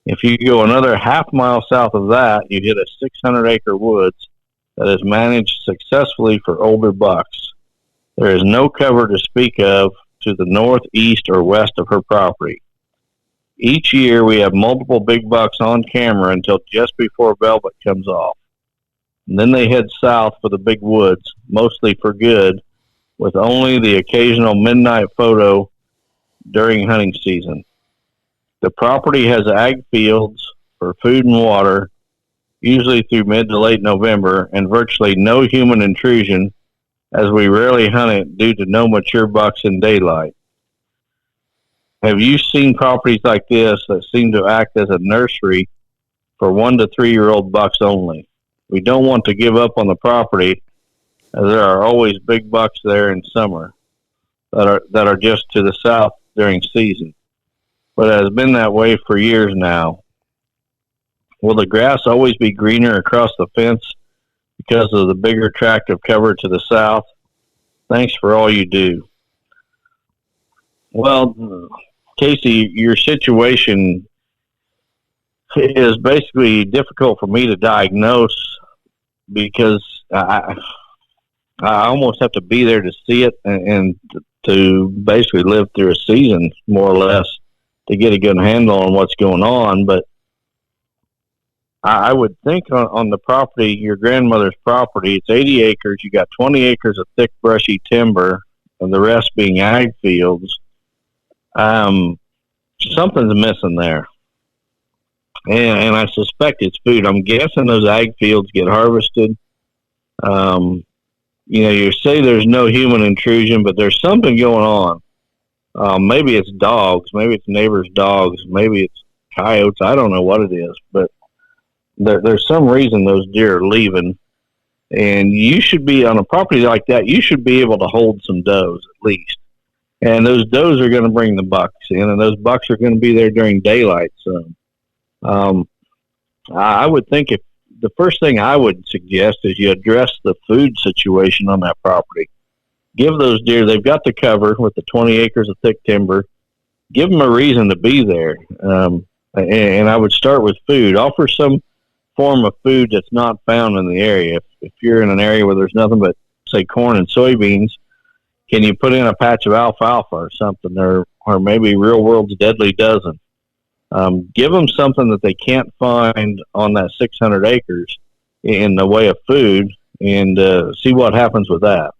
If you go another half mile south of that, you hit a 600-acre woods that is managed successfully for older bucks. There is no cover to speak of to the north, east, or west of her property. Each year, we have multiple big bucks on camera until just before velvet comes off. And then they head south for the big woods, mostly for good, with only the occasional midnight photo during hunting season. The property has ag fields for food and water, usually through mid to late November, and virtually no human intrusion, as we rarely hunt it due to no mature bucks in daylight. Have you seen properties like this that seem to act as a nursery for 1 to 3 year old bucks only? We don't want to give up on the property, as there are always big bucks there in summer that are just to the south during season, but it has been that way for years now. Will the grass always be greener across the fence because of the bigger tract of cover to the south? Thanks for all you do. Well, Casey, your situation is basically difficult for me to diagnose because I almost have to be there to see it and to basically live through a season, more or less, to get a good handle on what's going on. But I would think on the property, your grandmother's property, it's 80 acres. You got 20 acres of thick, brushy timber, and the rest being ag fields. Something's missing there. And I suspect it's food. I'm guessing those ag fields get harvested You say there's no human intrusion, but there's something going on. Maybe it's dogs, maybe it's neighbors' dogs, maybe it's coyotes. I don't know what it is, but there's some reason those deer are leaving. And you should be on a property like that. You should be able to hold some does at least. And those does are going to bring the bucks in, and those bucks are going to be there during daylight. So, I would think if the first thing I would suggest is you address the food situation on that property. Give those deer, they've got the cover with the 20 acres of thick timber. Give them a reason to be there. And I would start with food. Offer some form of food that's not found in the area. If you're in an area where there's nothing but, say, corn and soybeans, can you put in a patch of alfalfa or something, or maybe Real World's Deadly Dozen? Give them something that they can't find on that 600 acres in the way of food, and see what happens with that.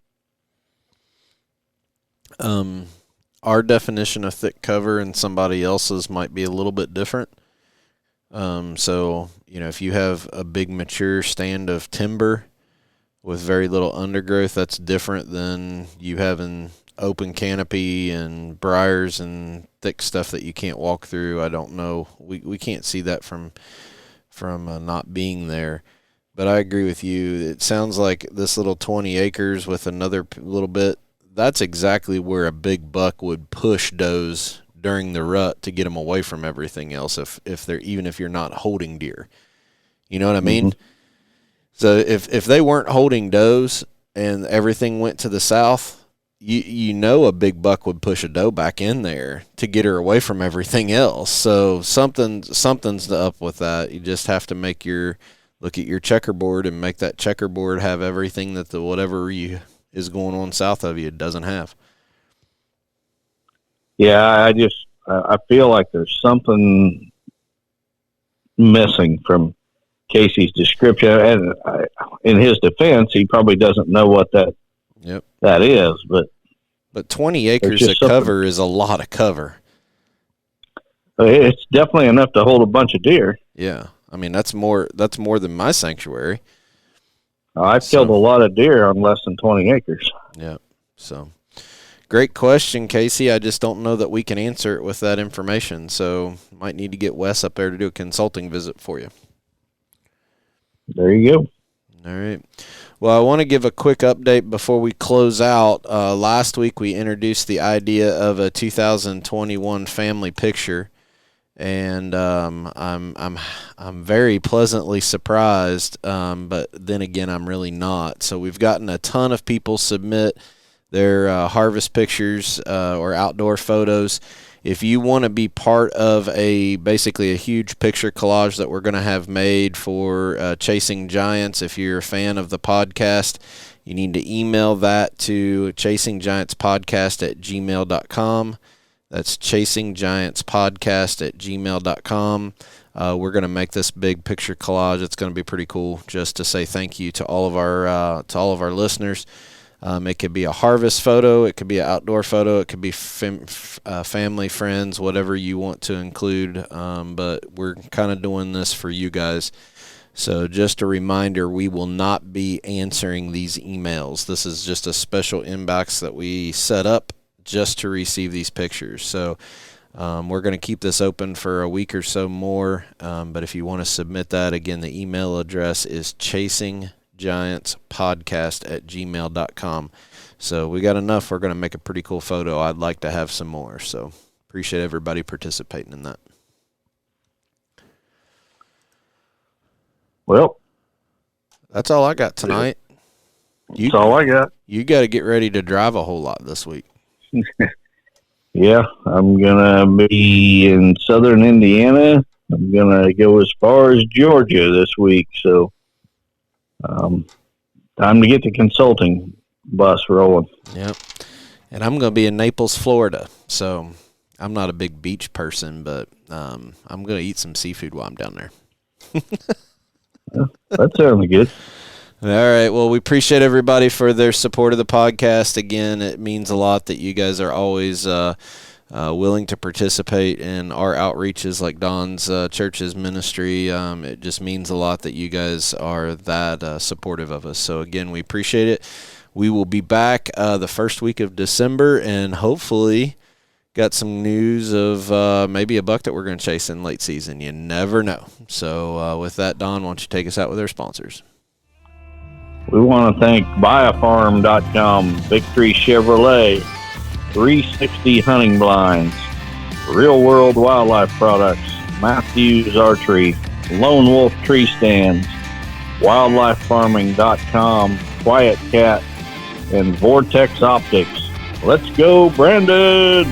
Our definition of thick cover and somebody else's might be a little bit different. So, if you have a big mature stand of timber with very little undergrowth, that's different than you having open canopy and briars and thick stuff that you can't walk through. I don't know. We can't see that from not being there. But I agree with you. It sounds like this little 20 acres with another little bit, that's exactly where a big buck would push does during the rut to get them away from everything else. If you're not holding deer, you know what I mean? Mm-hmm. So if they weren't holding does and everything went to the south, a big buck would push a doe back in there to get her away from everything else. So something's up with that. You just have to look at your checkerboard and make that checkerboard have everything that whatever is going on south of you doesn't have. Yeah, I feel like there's something missing from Casey's description, and in his defense, he probably doesn't know what that is. But 20 acres of cover is a lot of cover. It's definitely enough to hold a bunch of deer. Yeah, I mean that's more than my sanctuary. I've killed a lot of deer on less than 20 acres. Yeah, so. Great question, Casey. I just don't know that we can answer it with that information, so might need to get Wes up there to do a consulting visit for you. There you go. All right. Well, I want to give a quick update before we close out. Last week we introduced the idea of a 2021 family picture, and I'm very pleasantly surprised, but then again I'm really not. So we've gotten a ton of people submit their harvest pictures or outdoor photos. If you want to be part of basically a huge picture collage that we're going to have made for Chasing Giants, if you're a fan of the podcast, you need to email that to chasinggiantspodcast@gmail.com. That's chasinggiantspodcast@gmail.com. We're going to make this big picture collage. It's going to be pretty cool, just to say thank you to all of our listeners. It could be a harvest photo, it could be an outdoor photo, it could be family, friends, whatever you want to include. But we're kind of doing this for you guys. So just a reminder, we will not be answering these emails. This is just a special inbox that we set up just to receive these pictures. So we're going to keep this open for a week or so more. But if you want to submit that, again, the email address is chasinggiantspodcast@gmail.com. So we got enough. We're going to make a pretty cool photo. I'd like to have some more. So appreciate everybody participating in that. Well, that's all I got tonight. That's all I got. You got to get ready to drive a whole lot this week. Yeah, I'm going to be in southern Indiana. I'm going to go as far as Georgia this week. So time to get the consulting bus rolling. Yep. And I'm going to be in Naples, Florida. So I'm not a big beach person, but I'm going to eat some seafood while I'm down there. That sounds good. All right. Well, we appreciate everybody for their support of the podcast. Again, it means a lot that you guys are always willing to participate in our outreaches like Don's church's ministry. It just means a lot that you guys are that supportive of us. So, again, we appreciate it. We will be back the first week of December, and hopefully got some news of maybe a buck that we're going to chase in late season. You never know. So with that, Don, why don't you take us out with our sponsors? We want to thank buyafarm.com, Victory Chevrolet, 360 Hunting Blinds, Real World Wildlife Products, Matthews Archery, Lone Wolf Tree Stands, wildlifefarming.com, Quiet Cat, and Vortex Optics. Let's go, Brandon!